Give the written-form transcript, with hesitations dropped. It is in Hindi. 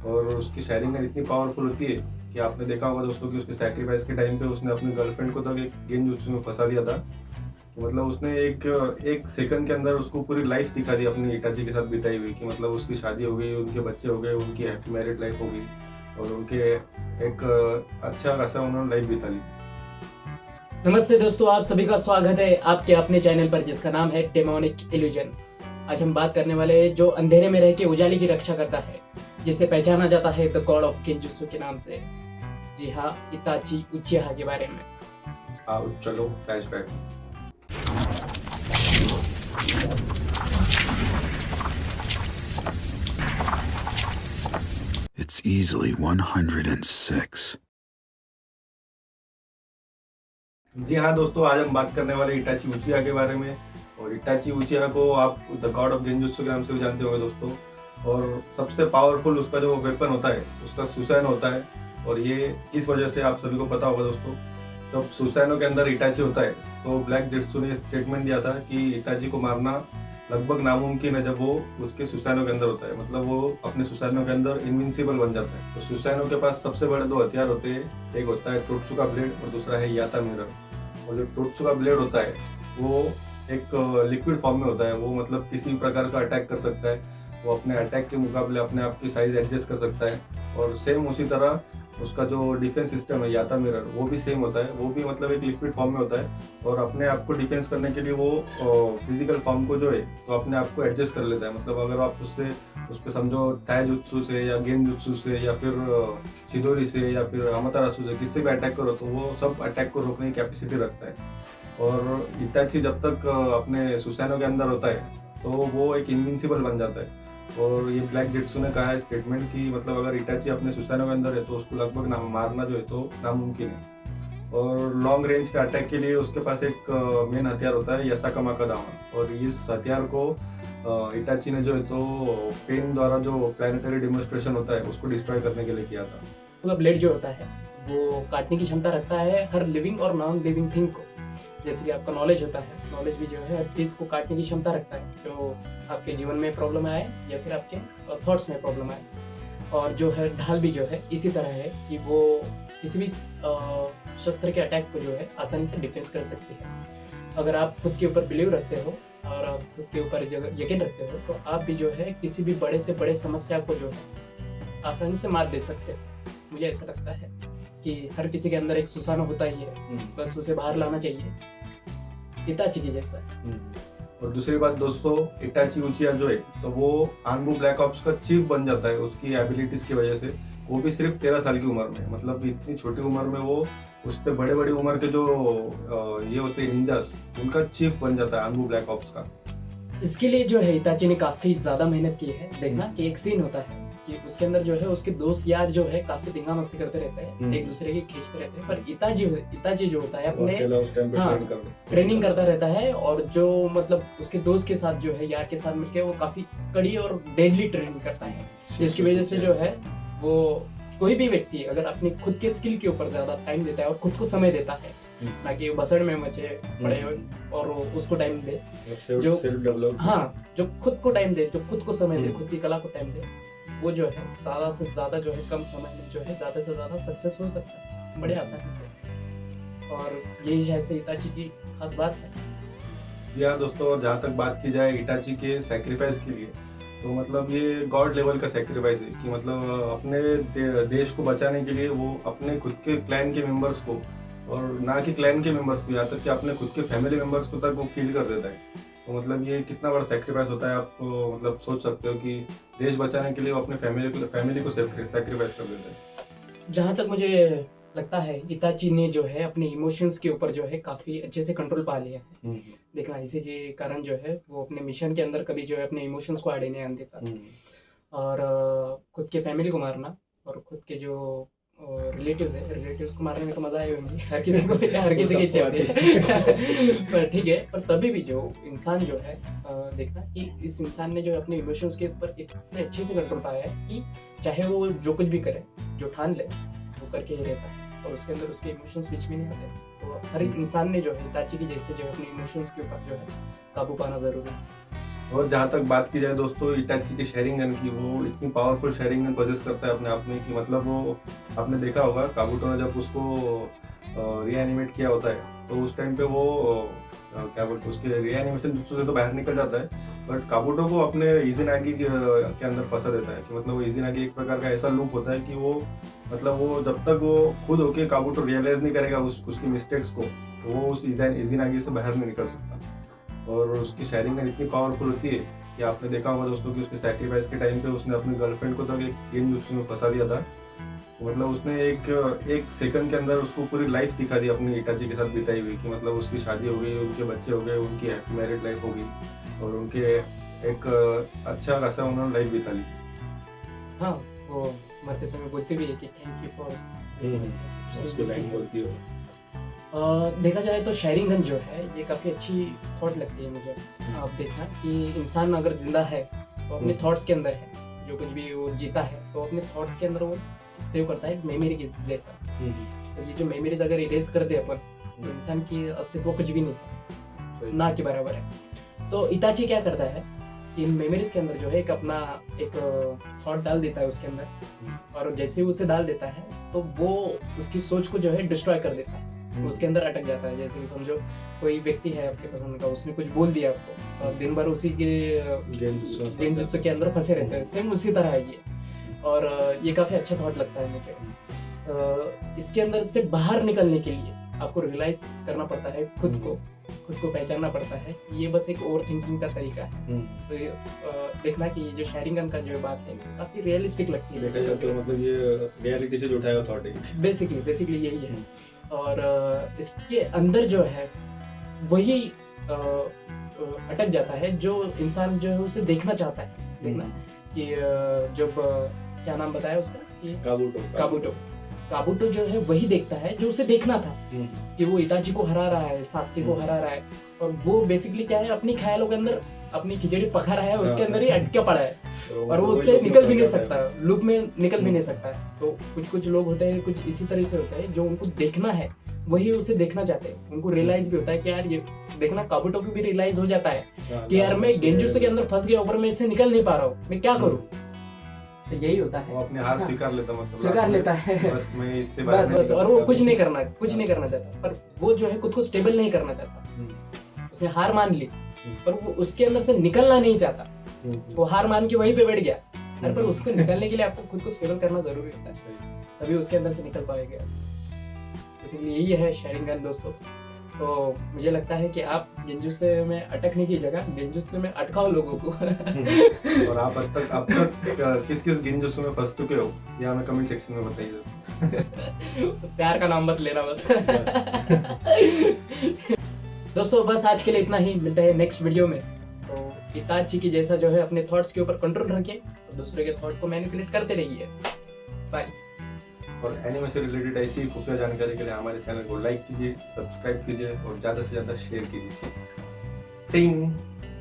और उसकी शेयरिंग इतनी पावरफुल होती है कि आपने देखा होगा दोस्तों कि उसके सैक्रिफाइस के टाइम पे उसने अपनी गर्लफ्रेंड को तक एक गेंजुत्सु में फंसा दिया था। कि मतलब उसने एक एक सेकंड के अंदर उसको पूरी लाइफ दिखा दी अपनी इटाची के साथ बिताई हुई, कि मतलब उसकी शादी हो गई, उनके बच्चे हो गए, उनकी हैप्पी मैरिड लाइफ हो गई और उनके एक अच्छा खासा उन्होंने लाइफ बिता ली। नमस्ते दोस्तों, आप सभी का स्वागत है आपके अपने चैनल पर जिसका नाम है डेमोनिक इल्यूजन। आज हम बात करने वाले हैं जो अंधेरे में रह के उजाले की रक्षा करता है, जिसे पहचाना जाता है द गॉड ऑफ गेंजुत्सु के नाम से। जी हाँ, इताची उचिहा के बारे में। आओ चलो फ्लैशबैक। It's easily 106. जी हाँ दोस्तों, आज हम बात करने वाले इटाची उचिहा के बारे में। और इटाची उचिहा को आप द गॉड ऑफ गेंजुत्सु के नाम से भी जानते होंगे दोस्तों। और सबसे पावरफुल उसका जो वेपन होता है उसका सुसैनो होता है। और ये किस वजह से आप सभी को पता होगा दोस्तों। जब सुसैनो के अंदर इटाची होता है तो ब्लैक जेट्सु ने स्टेटमेंट दिया था कि इटाची को मारना लगभग नामुमकिन है जब वो उसके सुसैनो के अंदर होता है, मतलब वो अपने सुसैनो के अंदर इनविंसिबल बन जाता है। तो सुसैनो के पास सबसे बड़े दो हथियार होते हैं, एक होता है टोत्सुका ब्लेड और दूसरा है याता मिरर। और जो टोत्सुका ब्लेड होता है वो एक लिक्विड फॉर्म में होता है, वो मतलब किसी भी प्रकार का अटैक कर सकता है, वो अपने अटैक के मुकाबले अपने आप की साइज एडजस्ट कर सकता है। और सेम उसी तरह उसका जो डिफेंस सिस्टम है याता मिरर वो भी सेम होता है, वो भी मतलब एक लिक्विड फॉर्म में होता है। और अपने आप को डिफेंस करने के लिए वो फिजिकल फॉर्म को जो है तो अपने आप को एडजस्ट कर लेता है। मतलब अगर आप उससे उस पर समझो टाई जुत्सु से या गेन जुत्सु से या फिर शिदोरी से या फिर अमातारासु से किससे भी अटैक करो तो वो सब अटैक को रोकने की कैपेसिटी रखता है। और इटाची जब तक अपने सुसैनो के अंदर होता है तो वो एक इनविंसिबल बन जाता है। और ये ब्लैक जेट्सु ने कहा है स्टेटमेंट कि मतलब अगर इटाची अपने सुसैनो के अंदर है तो उसको लगभग मारना जो है तो नामुमकिन है। और लॉन्ग रेंज के अटैक के लिए उसके पास एक मेन हथियार होता है यासाकामा का दामन। और इस हथियार को इटाची ने जो है तो पेन द्वारा जो प्लानिटरी डेमोन्स्ट्रेशन होता है उसको डिस्ट्रॉय करने के लिए किया था। पूरा ब्लेड जो होता है वो काटने की क्षमता रखता है हर लिविंग और नॉन लिविंग थिंग को। जैसे कि आपका नॉलेज होता है, नॉलेज भी जो है हर चीज़ को काटने की क्षमता रखता है, जो आपके जीवन में प्रॉब्लम आए या फिर आपके थॉट्स में प्रॉब्लम आए। और जो है ढाल भी जो है इसी तरह है कि वो किसी भी शस्त्र के अटैक को जो है आसानी से डिफेंस कर सकती है। अगर आप खुद के ऊपर बिलीव रखते हो और आप खुद के ऊपर यकीन रखते हो तो आप भी जो है किसी भी बड़े से बड़े समस्या को जो है आसानी से मात दे सकते हो। मुझे ऐसा लगता है कि हर किसी के अंदर एक सुसानो होता ही है, बस उसे बाहर लाना चाहिए, इताची की जैसा। और दूसरी बात दोस्तों, इटाची उचिहा जो है तो वो आनबू ब्लैक ऑप्स का चीफ बन जाता है उसकी एबिलिटीज की वजह से। वो भी सिर्फ 13 साल की उम्र में, मतलब इतनी छोटी उम्र में वो उससे बड़े बड़ी उम्र के जो ये होते हैं निंजास उनका चीफ बन जाता है आनबू ब्लैक ऑप्स का। इसके लिए जो है इताची ने काफी ज्यादा मेहनत की है। देखना कि एक सीन होता है कि उसके अंदर जो है उसके दोस्त यार जो है काफी दंगा मस्ती करते रहते हैं, एक दूसरे की खींचते रहते हैं, पर इताची जो होता है अपने ट्रेनिंग करता रहता है। और जो मतलब उसके दोस्त के साथ जो है यार के साथ मिलकर वो काफी कड़ी और डेडली ट्रेनिंग करता है, जिसकी वजह से जो है वो कोई भी व्यक्ति अगर अपनी खुद के स्किल के ऊपर ज्यादा टाइम देता है और खुद को समय देता है, ना कि बसड़ में मचे पड़े और उसको टाइम दे, जो जो खुद को टाइम दे, जो खुद को समय दे, खुद की कला को टाइम दे, वो जो है ज्यादा से ज्यादा जो है कम समय में जो है ज्यादा से ज्यादा सक्सेस हो सकता है बड़े आसानी से। और यही शायद से इताची की खास बात है। या दोस्तों, जहाँ तक बात की जाए इटाची के सैक्रिफाइस के लिए तो मतलब ये गॉड लेवल का सैक्रिफाइस है कि मतलब अपने देश को बचाने के लिए वो अपने खुद के क्लैन के मेंबर्स को, और ना कि क्लैन के मेंबर्स को, यहाँ तक कि अपने खुद के फैमिली मेंबर्स को तक वो किल कर देता है। तो मतलब ये कितना बड़ा सैक्रिफाइस होता है, आप मतलब सोच सकते हो कि देश बचाने के लिए वो अपने फैमिली को सैक्रिफाइस कर देता है। जहाँ तक मुझे लगता है इताची ने जो है अपने इमोशंस के ऊपर जो है काफी अच्छे से कंट्रोल पा लिया है। देखना इसी के कारण जो है वो अपने मिशन के अंदर कभी जो है अपने इमोशंस को आड़े नहीं आने देता। और खुद के फैमिली को मारना और खुद के जो रिलेटिव्स को मारने में तो मजा आई होंगी हर किसी को, हर किसी की इच्छा होती है पर ठीक है। पर तभी भी जो इंसान जो है देखना कि इस इंसान ने जो है अपने इमोशंस के ऊपर इतने अच्छे से कंट्रोल पाया है कि चाहे वो जो कुछ भी करे, जो ठान ले वो करके ही रहता है और उसके अंदर उसके इमोशंस बीच में नहीं आते। तो हर एक इंसान ने जो है इताची की जैसे जो है अपने इमोशंस के ऊपर जो है काबू पाना जरूरी है। और जहाँ तक बात की जाए दोस्तों इटाची के शेरिंगन की, वो इतनी पावरफुल शेरिंगन पोजेस करता है अपने आप में कि मतलब वो आपने देखा होगा काबूटो ने जब उसको रीएनिमेट किया होता है तो उस टाइम पे वो क्या बोलते हैं उसके रीएनिमेशन जुत्सु से तो बाहर निकल जाता है, बट काबूटो को अपने इजिनागी के अंदर फंसा देता है कि मतलब वो इजिनागी एक प्रकार का ऐसा लूप होता है कि वो मतलब वो जब तक वो खुद होके काबूटो रियलाइज नहीं करेगा उसकी मिस्टेक्स को, तो वो उस इजिनागी से बाहर नहीं निकल सकता। और उसकी शेयरिंग इतनी पावरफुल होती है कि आपने देखा होगा दोस्तों कि उसके सैक्रिफाइस के टाइम पे उसने अपनी गर्लफ्रेंड को तक एक गेंजुत्सु में फंसा दिया था। मतलब उसने एक सेकंड के अंदर उसको पूरी लाइफ दिखा दी अपनी इटाची के साथ बिताई हुई कि मतलब उसकी शादी हो गई, उनके बच्चे हो गए, उनकी हैप्पी मैरिड लाइफ हो गई और उनके एक अच्छा खासा उन्होंने लाइफ बिता ली। हाँ, वो मरते समय बोलते भी है कि थैंक यू फॉर उसको लाइन बोलती है। देखा जाए तो शेरिंगन जो है ये काफ़ी अच्छी थॉट लगती है मुझे। आप देखना कि इंसान अगर जिंदा है तो अपने थॉट्स के अंदर है, जो कुछ भी वो जीता है तो अपने थॉट्स के अंदर वो सेव करता है मेमोरी के जैसा। तो ये जो मेमोरीज अगर इरेज कर दे अपन तो इंसान की अस्तित्व कुछ भी नहीं है, ना के बराबर है। तो इताची क्या करता है कि इन मेमोरीज के अंदर जो है एक अपना एक थॉट डाल देता है उसके अंदर, और जैसे ही उसे डाल देता है तो वो उसकी सोच को जो है डिस्ट्रॉय कर देता है, उसके अंदर अटक जाता है। जैसे कि समझो कोई व्यक्ति है आपके पसंद का, उसने कुछ बोल दिया आपको और दिन भर उसी के गेंजुत्सु के अंदर फंसे रहते हैं, सेम उसी तरह है ये। और ये काफी अच्छा थॉट लगता है मुझे। इसके अंदर से बाहर निकलने के लिए आपको रियलाइज करना पड़ता है खुद को पहचानना पड़ता है। ये बस एक ओवर थिंकिंग का तरीका है। तो देखना कि ये जो शेरिंगन का जो बात है काफी रियलिस्टिक लगती है। देखा जाए तो मतलब ये रियलिटी से जो उठाया थॉट है बेसिकली यही है। और इसके अंदर जो है वही अटक जाता है जो इंसान जो है उसे देखना चाहता है। देखना कि जब क्या नाम बताया उसका कि काबूटो जो है वही देखता है जो उसे देखना था कि वो इताची को हरा रहा है, सास्के को हरा रहा है, और वो बेसिकली क्या है अपनी ख्यालों के अंदर अपनी खिचड़ी पका रहा है, उसके अंदर ही अटका पड़ा है और वो उससे निकल भी नहीं सकता, लूप में निकल भी नहीं सकता है। तो कुछ लोग होते हैं कुछ इसी तरह से होता है जो उनको देखना है वही उसे देखना चाहते हैं। उनको रियलाइज भी होता है कि यार ये देखना काबूटो को भी रियलाइज हो जाता है कि यार मैं गेंजुत्सु के अंदर फंस गया, ऊपर मैं इससे निकल नहीं पा रहा हूँ, मैं क्या करूँ। तो यही होता है, वो अपने हार स्वीकार लेता है बस मैं इससे बस और वो कुछ नहीं करना चाहता, पर वो जो है खुद को स्टेबल नहीं करना चाहता। उसने हार मान ली पर वो उसके अंदर से निकलना नहीं चाहता, वो हार मान के वहीं पे बैठ गया। पर उसको निकलने के लिए आपको खुद को स्टेबल करना जरूरी होता है, तभी उसके अंदर से निकल पाएगा। इसलिए यही है शेरिंगन दोस्तों। तो मुझे लगता है कि आप गेंजुत्सु में अटकने की जगह गेंजुत्सु में अटकाओ लोगों को। और आप अब तक किस गेंजुत्सु में फंस चुके हो या हमें कमेंट सेक्शन में बताइए। प्यार का नाम मत लेना बस। दोस्तों बस आज के लिए इतना ही, मिलते हैं नेक्स्ट वीडियो में। तो इताची की जैसा जो है अपने थॉट्स के ऊपर कंट्रोल रखिए और दूसरे के थॉट को मैनिपुलेट करते रहिए। बाय। और एनिमे से रिलेटेड ऐसी खुफिया जानकारी के लिए हमारे चैनल को लाइक कीजिए, सब्सक्राइब कीजिए और ज़्यादा से ज़्यादा शेयर कीजिए। टिंग।